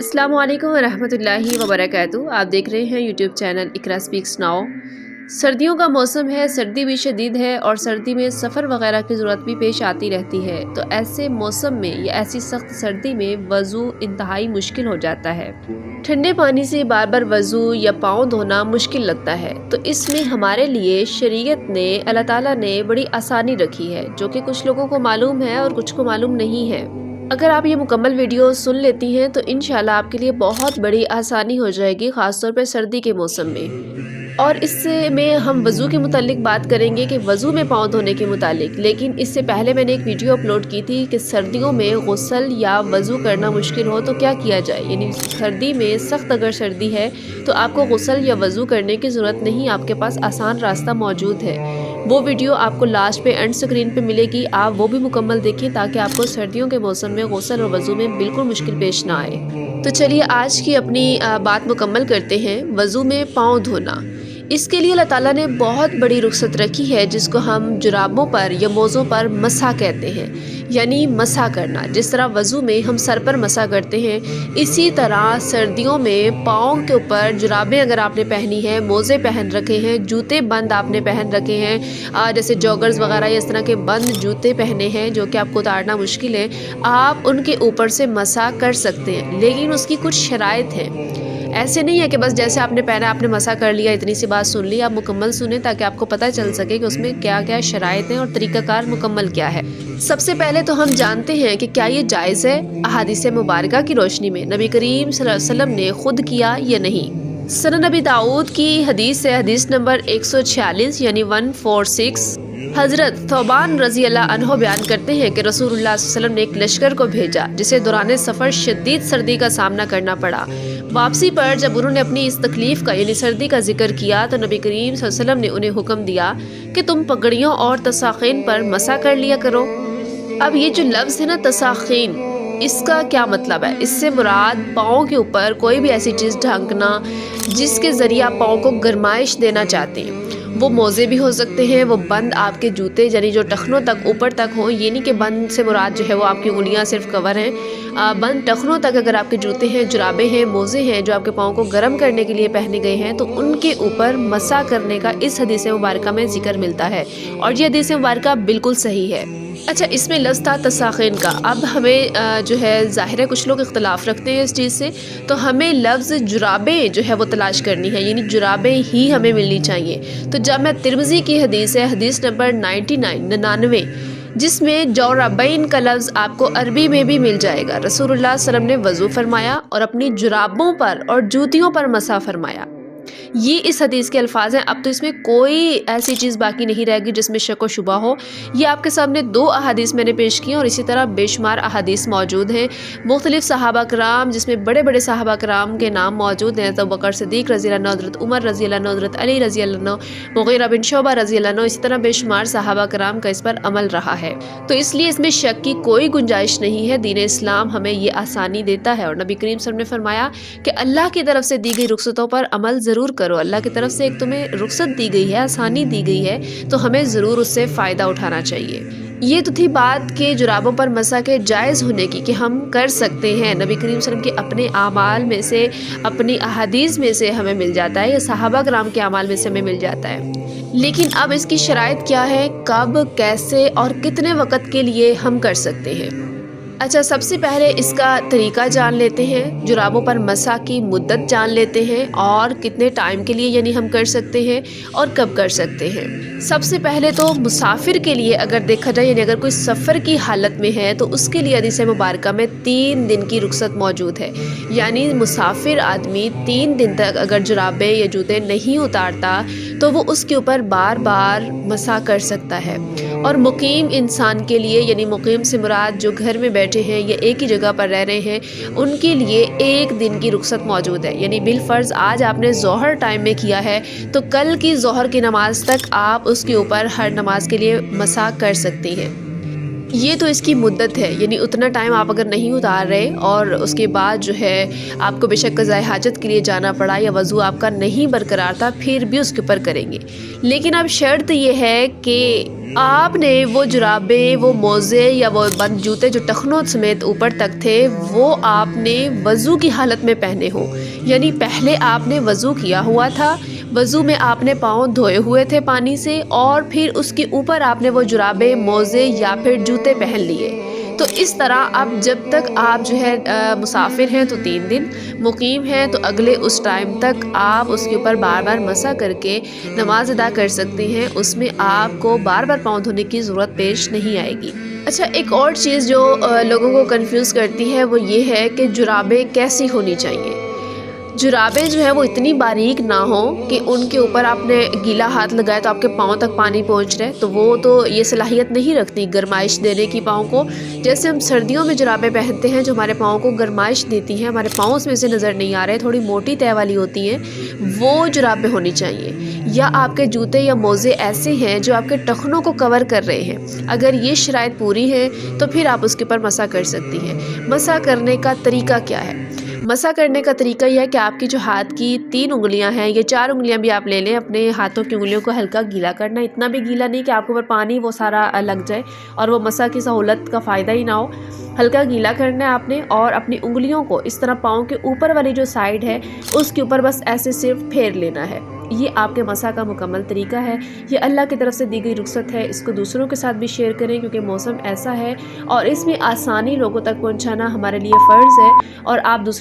अस्सलामु अलैकुम वरहमतुल्लाहि वबरकातुहू। आप देख रहे हैं यूट्यूब चैनल इकरा स्पीक्स नाउ। सर्दियों का मौसम है, सर्दी भी शदीद है और सर्दी में सफ़र वगैरह की ज़रूरत भी पेश आती रहती है। तो ऐसे मौसम में या ऐसी सख्त सर्दी में वज़ू इंतहाई मुश्किल हो जाता है। ठंडे पानी से बार बार वज़ू या पाँव धोना मुश्किल लगता है। तो इसमें हमारे लिए शरीयत ने, अल्लाह ताला ने बड़ी आसानी रखी है, जो कि कुछ लोगों को मालूम है और कुछ को मालूम नहीं है। अगर आप ये मुकम्मल वीडियो सुन लेती हैं तो इंशाल्लाह आपके लिए बहुत बड़ी आसानी हो जाएगी, ख़ासतौर पर सर्दी के मौसम में। और इससे में हम वज़ू के मुतालिक बात करेंगे कि वज़ू में पाँव धोने के मुतालिक। लेकिन इससे पहले मैंने एक वीडियो अपलोड की थी कि सर्दियों में गुस्ल या वज़ू करना मुश्किल हो तो क्या किया जाए। यानी सर्दी में सख्त अगर सर्दी है तो आपको गुस्ल या वज़ू करने की ज़रूरत नहीं, आपके पास आसान रास्ता मौजूद है। वो वीडियो आपको लास्ट पे एंड स्क्रीन पे मिलेगी, आप वो भी मुकम्मल देखें ताकि आपको सर्दियों के मौसम में गुस्ल और वज़ू में बिल्कुल मुश्किल पेश ना आए। तो चलिए आज की अपनी बात मुकम्मल करते हैं। वज़ू में पाँव धोना, इसके लिए अल्लाह ताला ने बहुत बड़ी रुख्सत रखी है, जिसको हम जुराबों पर या मोज़ों पर मसा कहते हैं, यानी मसा करना। जिस तरह वज़ू में हम सर पर मसा करते हैं, इसी तरह सर्दियों में पाँव के ऊपर जुराबें अगर आपने पहनी है, मोज़े पहन रखे हैं, जूते बंद आपने पहन रखे हैं, जैसे जॉगर्स वगैरह या इस तरह के बंद जूते पहने हैं जो कि आपको उतारना मुश्किल है, आप उनके ऊपर से मसा कर सकते हैं। लेकिन उसकी कुछ शराइत हैं। ऐसे नहीं है कि बस जैसे आपने पहना आपने मसा कर लिया, इतनी सी बात सुन ली। आप मुकम्मल सुने ताकि आपको पता चल सके कि उसमें क्या क्या शराइत हैं और तरीक़ाकार मुकम्मल क्या है। सबसे पहले तो हम जानते हैं कि क्या ये जायज़ है अहादीस मुबारका की रोशनी में, नबी करीम सल्लल्लाहु अलैहि वसल्लम ने खुद किया या नहीं। सुनन नबी दाऊद की हदीस है, हदीस नंबर 146 यानी 146। हज़रत थौबान रज़ी अल्लाह अन्हो बयान करते हैं कि रसूलुल्लाह सल्लल्लाहु अलैहि वसल्लम ने एक लश्कर को भेजा जिसे दौरान सफ़र शदीद सर्दी का सामना करना पड़ा। वापसी पर जब उन्होंने अपनी इस तकलीफ़ का यानी सर्दी का जिक्र किया तो नबी करीम सल्लल्लाहु अलैहि वसल्लम ने उन्हें हुक्म दिया कि तुम पगड़ियों और तसाख़ीन पर मसा कर लिया करो। अब ये जो लफ्ज़ है ना तसाख़ीन, इसका क्या मतलब है? इससे मुराद पाँव के ऊपर कोई भी ऐसी चीज़ ढांकना जिसके ज़रिए आप पाँव को गर्माइश देना चाहते हैं। वो मोज़े भी हो सकते हैं, वो बंद आपके जूते यानी जो टखनों तक ऊपर तक हो। ये नहीं कि बंद से मुराद जो है वो आपकी उंगलियां सिर्फ कवर हैं, बंद टखनों तक अगर आपके जूते हैं, जुराबे हैं, मोज़े हैं जो आपके पाँव को गर्म करने के लिए पहने गए हैं, तो उनके ऊपर मसा करने का इस हदीस मुबारका में जिक्र मिलता है और ये हदीस मुबारका बिल्कुल सही है। अच्छा, इसमें लफ्ज़ था तसाख़ीन का। अब हमें जो है ज़ाहिर है कुछ लोग इख्तलाफ रखते हैं इस चीज़ से, तो हमें लफ्ज़ जुराबें जो है वो तलाश करनी है, यानी जुराबें ही हमें मिलनी चाहिए। तो जामिया तिर्मिज़ी की हदीस है, हदीस नंबर 99 जिसमें जौराबैन का लफ्ज़ आपको अरबी में भी मिल जाएगा। रसूलुल्लाह सल्लल्लाहु अलैहि वसल्लम ने वज़ू फरमाया और अपनी जुराबों पर और जूतियों पर मसा फरमाया। ये इस हदीस के अल्फाज हैं। अब तो इसमें कोई ऐसी चीज़ बाकी नहीं रहेगी जिसमें शक व शुबा हो। ये आपके सामने 2 अहादीस मैंने पेश की और इसी तरह बेशुमार अहादीस मौजूद हैं। मुख्तलिफ सहाबा कराम, जिसमें बड़े बड़े सहाबा कराम के नाम मौजूद हैं, तो बकर सिद्दीक़ रज़ी अल्लाह अन्हु, हज़रत उमर रज़ी अल्लाह अन्हु, हज़रत अली रज़ी अल्लाह अन्हु, मुग़ीरा बिन शुअबा रज़ी अल्लाह अन्हु, इसी तरह बेशुमार सहाबा कराम का इस पर अमल रहा है। तो इसलिए इसमें शक की कोई गुंजाइश नहीं है। दीन इस्लाम हमें ये आसानी देता है और नबी करीम सल्लल्लाहु अलैहि वसल्लम ने फरमाया कि अल्लाह की तरफ से दी गई रुख्सतों पर अमल ज़रूर करो। अल्लाह की तरफ से एक तुम्हें रुख्सत दी गई है, आसानी दी गई है, तो हमें ज़रूर उससे फ़ायदा उठाना चाहिए। ये तो थी बात के जुराबों पर मसा के जायज़ होने की कि हम कर सकते हैं। नबी करीम सल्लल्लाहु अलैहि वसल्लम के अपने आमाल में से, अपनी अहादीस में से हमें मिल जाता है, या सहाबा कराम के आमाल में से हमें मिल जाता है। लेकिन अब इसकी शराइत क्या है, कब, कैसे और कितने वक़्त के लिए हम कर सकते हैं। अच्छा, सबसे पहले इसका तरीका जान लेते हैं, जुराबों पर मसा की मुद्दत जान लेते हैं और कितने टाइम के लिए यानी हम कर सकते हैं और कब कर सकते हैं। सबसे पहले तो मुसाफिर के लिए अगर देखा जाए, यानी अगर कोई सफ़र की हालत में है तो उसके लिए हदीस मुबारका में 3 दिन की रुख्सत मौजूद है। यानी मुसाफिर आदमी 3 दिन तक अगर जुराबे या जूते नहीं उतारता तो वो उसके ऊपर बार बार मसा कर सकता है। और मुकीम इंसान के लिए, यानी मुकीम से मुराद जो घर में बैठे हैं या एक ही जगह पर रह रहे हैं, उनके लिए 1 दिन की रुख्सत मौजूद है। यानी बिलफ़र्ज़ आज आपने ज़ोहर टाइम में किया है तो कल की ज़ोहर की नमाज़ तक आप उसके ऊपर हर नमाज के लिए मसा कर सकती हैं। یہ تو اس کی مدت ہے، یعنی اتنا ٹائم آپ اگر نہیں اتار رہے اور اس کے بعد جو ہے آپ کو بے شک قضائے حاجت کے لیے جانا پڑا یا وضو آپ کا نہیں برقرار تھا، پھر بھی اس کے اوپر کریں گے۔ لیکن اب شرط یہ ہے کہ آپ نے وہ جرابیں، وہ موزے یا وہ بند جوتے جو ٹخنوں سمیت اوپر تک تھے، وہ آپ نے وضو کی حالت میں پہنے ہوں۔ یعنی پہلے آپ نے وضو کیا ہوا تھا، وضو میں آپ نے پاؤں دھوئے ہوئے تھے پانی سے، اور پھر اس کے اوپر آپ نے وہ جرابیں، موزے یا پھر جوتے پہن لیے۔ تو اس طرح اب جب تک آپ جو ہے مسافر ہیں تو 3 دن، مقیم ہیں تو اگلے اس ٹائم تک آپ اس کے اوپر بار بار مسح کر کے نماز ادا کر سکتے ہیں۔ اس میں آپ کو بار بار پاؤں دھونے کی ضرورت پیش نہیں آئے گی۔ اچھا، ایک اور چیز جو لوگوں کو کنفیوز کرتی ہے وہ یہ ہے کہ جرابیں کیسی ہونی چاہیے۔ جرابیں جو ہے وہ اتنی باریک نہ ہوں کہ ان کے اوپر آپ نے گیلا ہاتھ لگایا تو آپ کے پاؤں تک پانی پہنچ رہے، تو وہ تو یہ صلاحیت نہیں رکھتی گرمائش دینے کی پاؤں کو۔ جیسے ہم سردیوں میں جرابیں پہنتے ہیں جو ہمارے پاؤں کو گرمائش دیتی ہیں، ہمارے پاؤں اس میں سے نظر نہیں آ رہے، تھوڑی موٹی تہ والی ہوتی ہیں، وہ جرابیں ہونی چاہیے۔ یا آپ کے جوتے یا موزے ایسے ہیں جو آپ کے ٹخنوں کو کور کر رہے ہیں، اگر یہ شرائط پوری ہے تو پھر آپ اس کے اوپر مسح کر سکتی ہیں۔ مسح کرنے کا طریقہ کیا ہے؟ مسح کرنے کا طریقہ یہ ہے کہ آپ کی جو ہاتھ کی 3 انگلیاں ہیں، یہ 4 انگلیاں بھی آپ لے لیں، اپنے ہاتھوں کی انگلیوں کو ہلکا گیلا کرنا، اتنا بھی گیلا نہیں کہ آپ کے اوپر پانی وہ سارا لگ جائے اور وہ مسح کی سہولت کا فائدہ ہی نہ ہو۔ ہلکا گیلا کرنا ہے آپ نے، اور اپنی انگلیوں کو اس طرح پاؤں کے اوپر والی جو سائیڈ ہے اس کے اوپر بس ایسے صرف پھیر لینا ہے۔ یہ آپ کے مسح کا مکمل طریقہ ہے۔ یہ اللہ کی طرف سے دی گئی رخصت ہے، اس کو دوسروں کے ساتھ بھی شیئر کریں کیونکہ موسم ایسا ہے اور اس میں آسانی لوگوں تک پہنچانا ہمارے لیے فرض ہے، اور آپ دوسروں